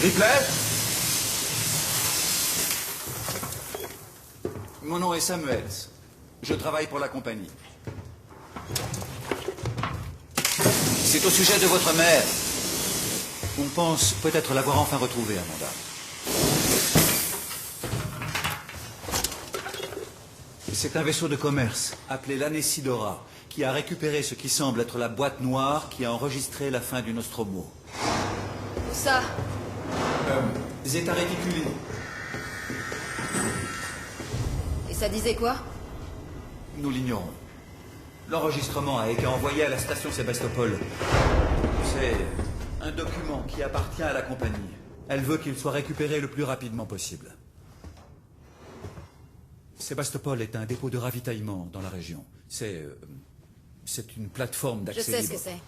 Ripley? Mon nom est Samuels. Je travaille pour la compagnie. C'est au sujet de votre mère. On pense peut-être l'avoir enfin retrouvée, Amanda. C'est un vaisseau de commerce appelé l'Anesidora qui a récupéré ce qui semble être la boîte noire qui a enregistré la fin du Nostromo. Où ça? Zeta Reticuli. Et ça disait quoi? Nous l'ignorons. L'enregistrement a été envoyé à la station Sébastopol. C'est un document qui appartient à la compagnie. Elle veut qu'il soit récupéré le plus rapidement possible. Sébastopol est un dépôt de ravitaillement dans la région. C'est une plateforme d'accès libre. Je sais ce que c'est.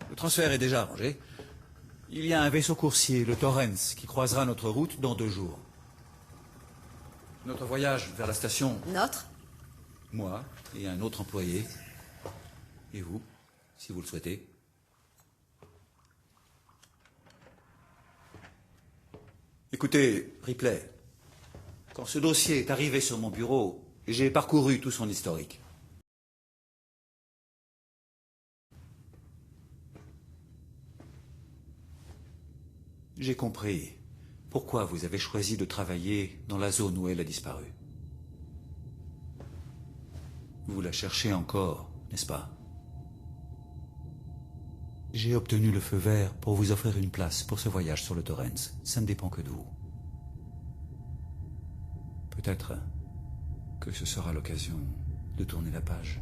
Le transfert est déjà arrangé. Il y a un vaisseau coursier, le Torrens, qui croisera notre route dans 2 jours. Notre voyage vers la station... Notre? Moi et un autre employé. Et vous, si vous le souhaitez. Écoutez, Ripley, quand ce dossier est arrivé sur mon bureau, j'ai parcouru tout son historique. J'ai compris pourquoi vous avez choisi de travailler dans la zone où elle a disparu. Vous la cherchez encore, n'est-ce pas? J'ai obtenu le feu vert pour vous offrir une place pour ce voyage sur le Torrens. Ça ne dépend que de vous. Peut-être que ce sera l'occasion de tourner la page.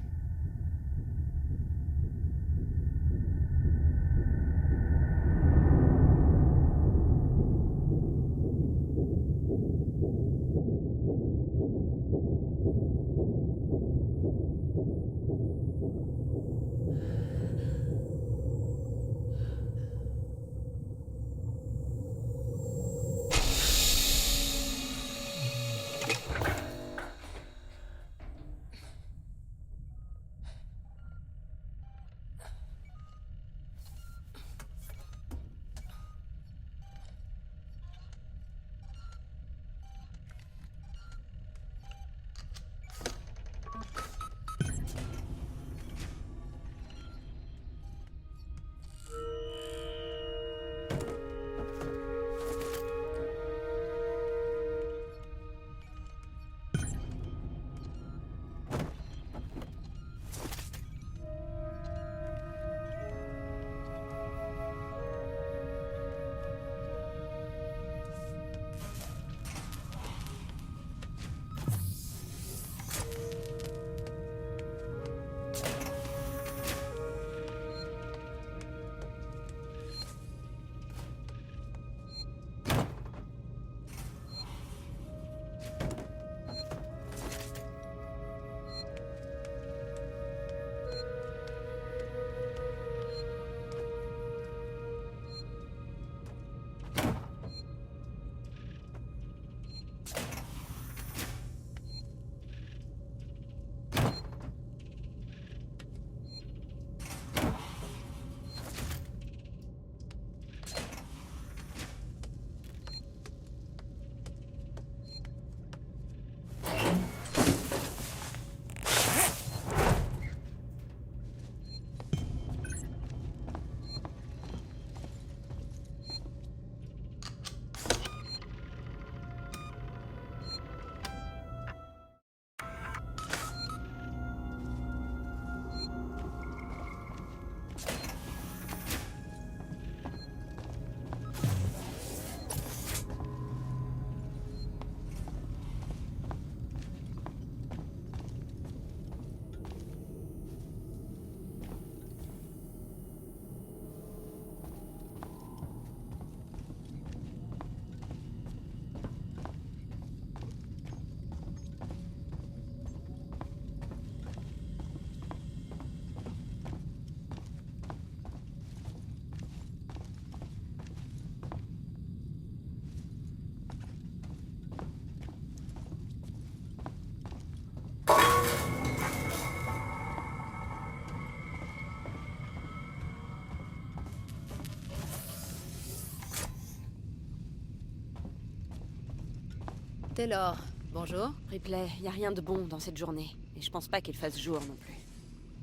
Taylor, bonjour. Ripley, y a rien de bon dans cette journée. Et je pense pas qu'il fasse jour non plus.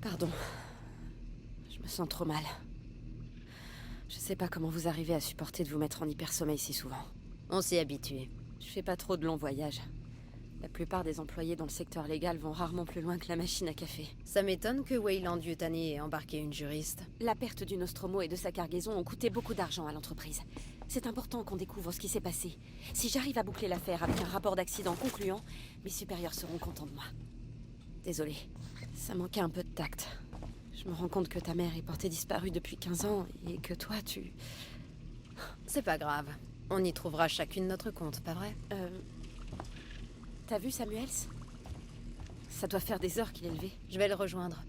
Pardon. Je me sens trop mal. Je sais pas comment vous arrivez à supporter de vous mettre en hypersommeil si souvent. On s'y est habitué. Je fais pas trop de longs voyages. La plupart des employés dans le secteur légal vont rarement plus loin que la machine à café. Ça m'étonne que Weyland Yutani ait embarqué une juriste. La perte du Nostromo et de sa cargaison ont coûté beaucoup d'argent à l'entreprise. C'est important qu'on découvre ce qui s'est passé. Si j'arrive à boucler l'affaire avec un rapport d'accident concluant, mes supérieurs seront contents de moi. Désolée, ça manquait un peu de tact. Je me rends compte que ta mère est portée disparue depuis 15 ans et que toi, tu... C'est pas grave. On y trouvera chacune notre compte, pas vrai? T'as vu Samuels? Ça doit faire des heures qu'il est levé. Je vais le rejoindre.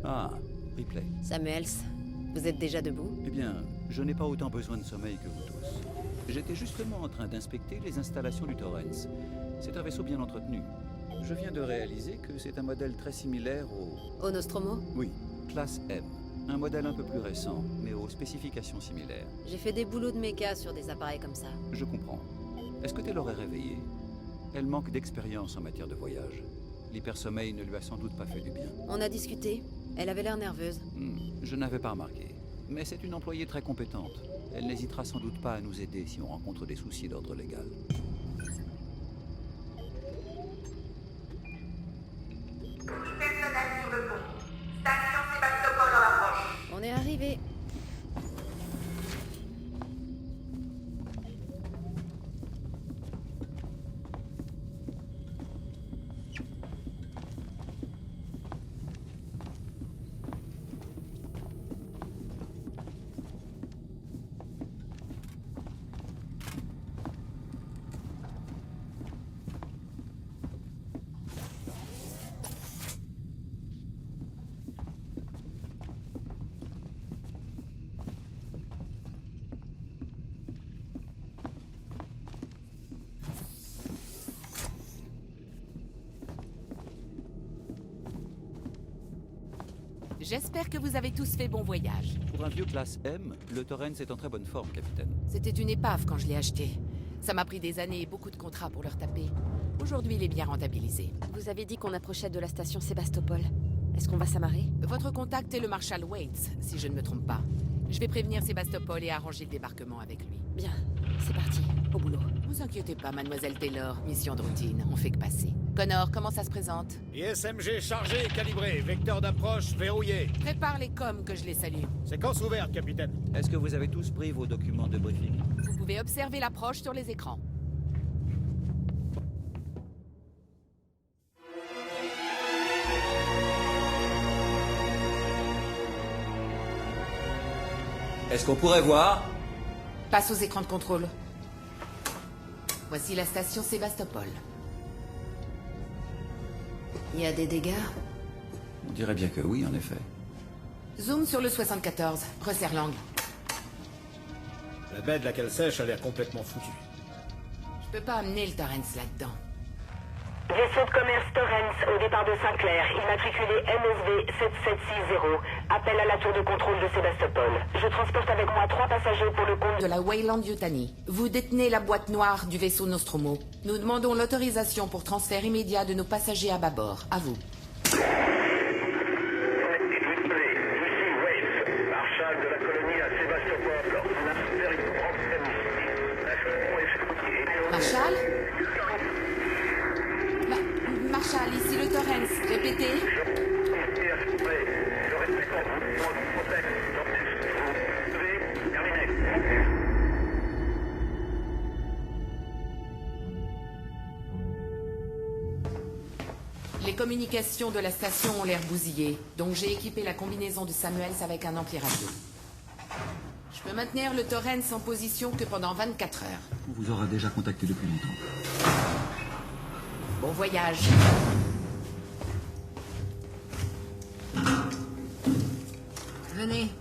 Ah, Ripley. Samuels, vous êtes déjà debout? Eh bien, je n'ai pas autant besoin de sommeil que vous tous. J'étais justement en train d'inspecter les installations du Torrens. C'est un vaisseau bien entretenu. Je viens de réaliser que c'est un modèle très similaire au... Au Nostromo? Oui, classe M. Un modèle un peu plus récent, mais aux spécifications similaires. J'ai fait des boulots de méca sur des appareils comme ça. Je comprends. Est-ce que Taylor est réveillée? Elle manque d'expérience en matière de voyage. L'hypersommeil ne lui a sans doute pas fait du bien. On a discuté. Elle avait l'air nerveuse. Je n'avais pas remarqué. Mais c'est une employée très compétente. Elle n'hésitera sans doute pas à nous aider si on rencontre des soucis d'ordre légal. Personnel sur le pont. Station Sébastopol en approche. On est arrivé. J'espère que vous avez tous fait bon voyage. Pour un vieux classe M, le Torrens est en très bonne forme, capitaine. C'était une épave quand je l'ai acheté. Ça m'a pris des années et beaucoup de contrats pour le retaper. Aujourd'hui, il est bien rentabilisé. Vous avez dit qu'on approchait de la station Sébastopol. Est-ce qu'on va s'amarrer? Votre contact est le Marshal Waits, si je ne me trompe pas. Je vais prévenir Sébastopol et arranger le débarquement avec lui. Bien, c'est parti, au boulot. Vous inquiétez pas, mademoiselle Taylor, mission de routine, on fait que passer. Connor, comment ça se présente? ISMG chargé et calibré, vecteur d'approche verrouillé. Prépare les coms que je les salue. Séquence ouverte, capitaine. Est-ce que vous avez tous pris vos documents de briefing? Vous pouvez observer l'approche sur les écrans. Est-ce qu'on pourrait voir? Passe aux écrans de contrôle. Voici la station Sébastopol. Il y a des dégâts? On dirait bien que oui, en effet. Zoom sur le 74. Resserre l'angle. La baie de laquelle sèche a l'air complètement foutue. Je peux pas amener le Torrens là-dedans. Vaisseau de commerce Torrens au départ de Saint-Clair, immatriculé MSV 7760. Appel à la tour de contrôle de Sébastopol. Je transporte avec moi 3 passagers pour le compte De la Weyland Yutani. Vous détenez la boîte noire du vaisseau Nostromo. Nous demandons l'autorisation pour transfert immédiat de nos passagers à bâbord. À vous. Ici Waits, marshal de la colonie à Sébastopol. On a affaire Marshall, ici le Torrens. Répétez. Les communications de la station ont l'air bousillées, donc j'ai équipé la combinaison de Samuels avec un ampli-radio. Je peux maintenir le Torrens en position que pendant 24 heures. On vous aura déjà contacté depuis longtemps. Bon voyage. Venez.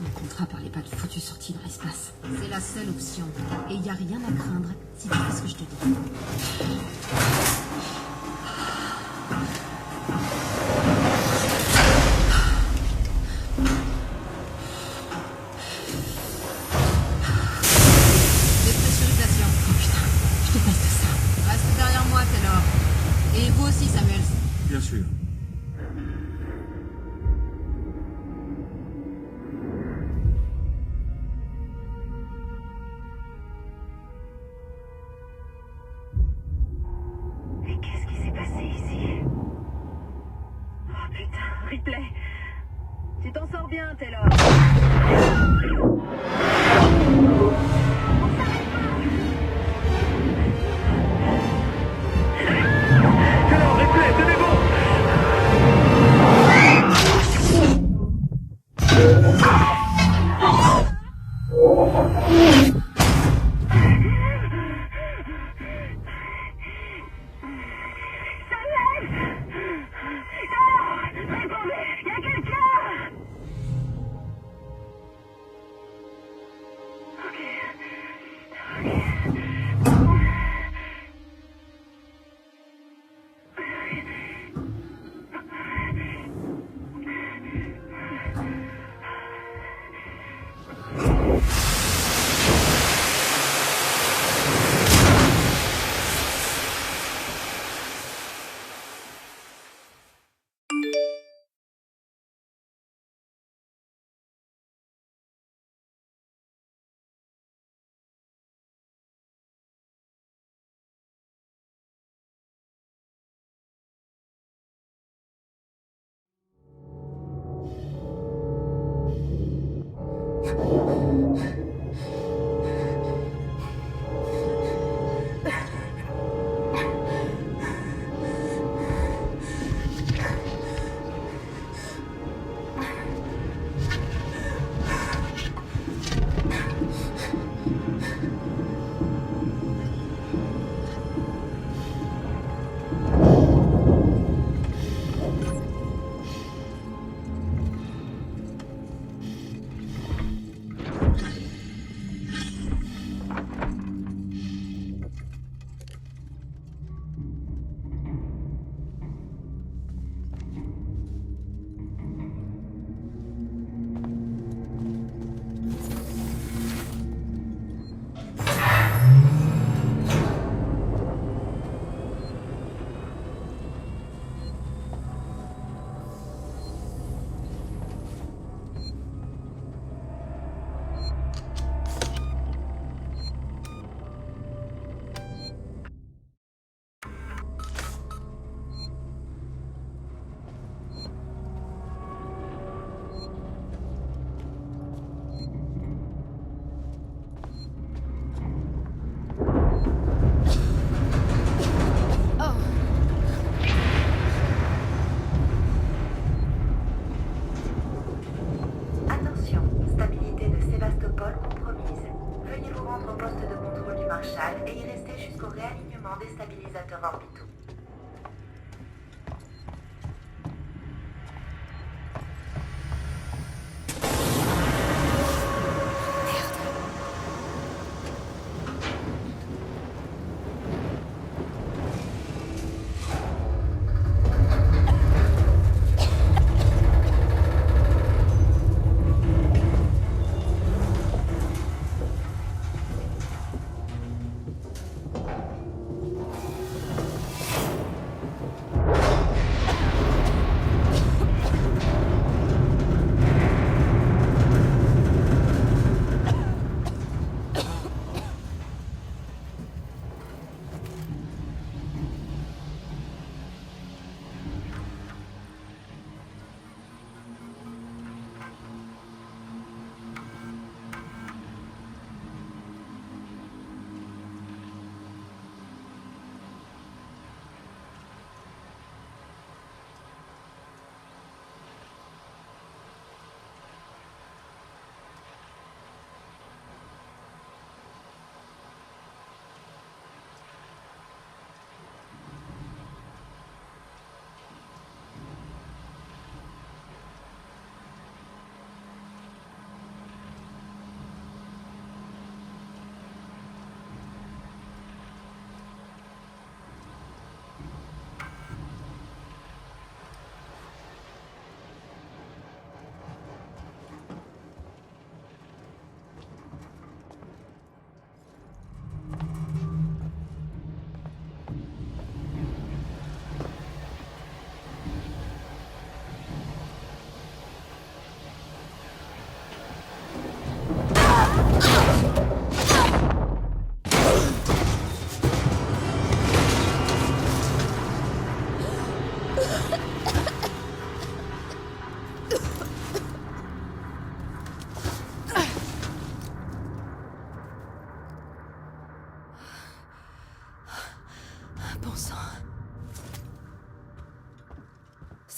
Mon contrat parlait pas de foutue sortie dans l'espace. C'est la seule option. Et il n'y a rien à craindre si tu fais ce que je te dis. Dépressurisation. Oh putain, je déteste ça. Reste derrière moi, Taylor. Et vous aussi, Samuels. Bien sûr. Mais qu'est-ce qui s'est passé ici? Oh putain, Ripley. Tu t'en sors bien, Taylor.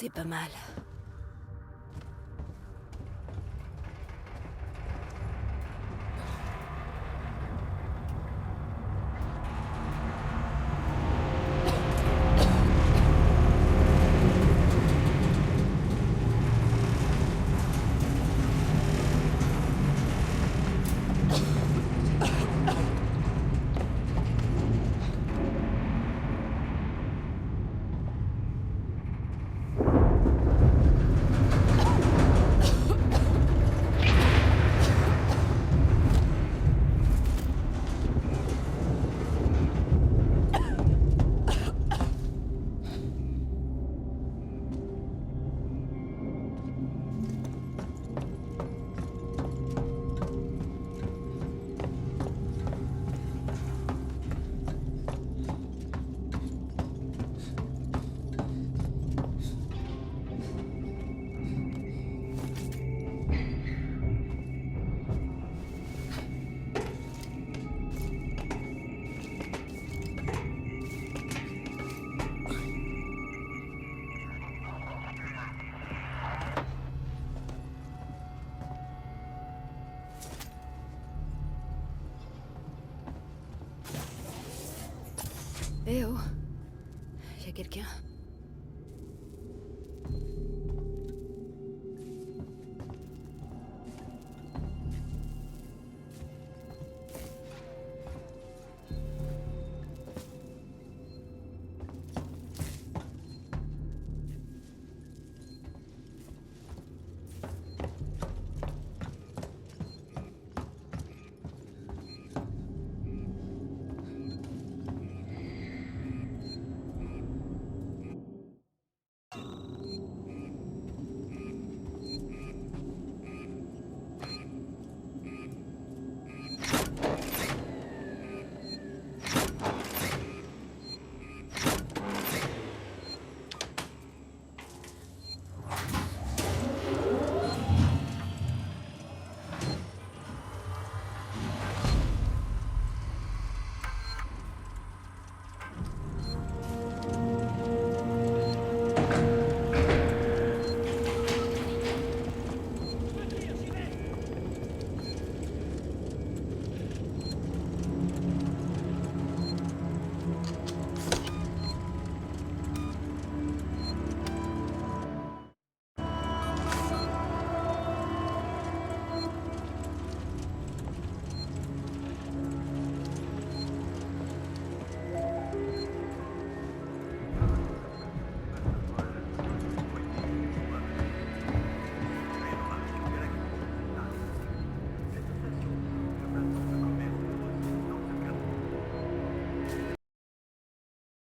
C'est pas mal. Eh oh, y a quelqu'un?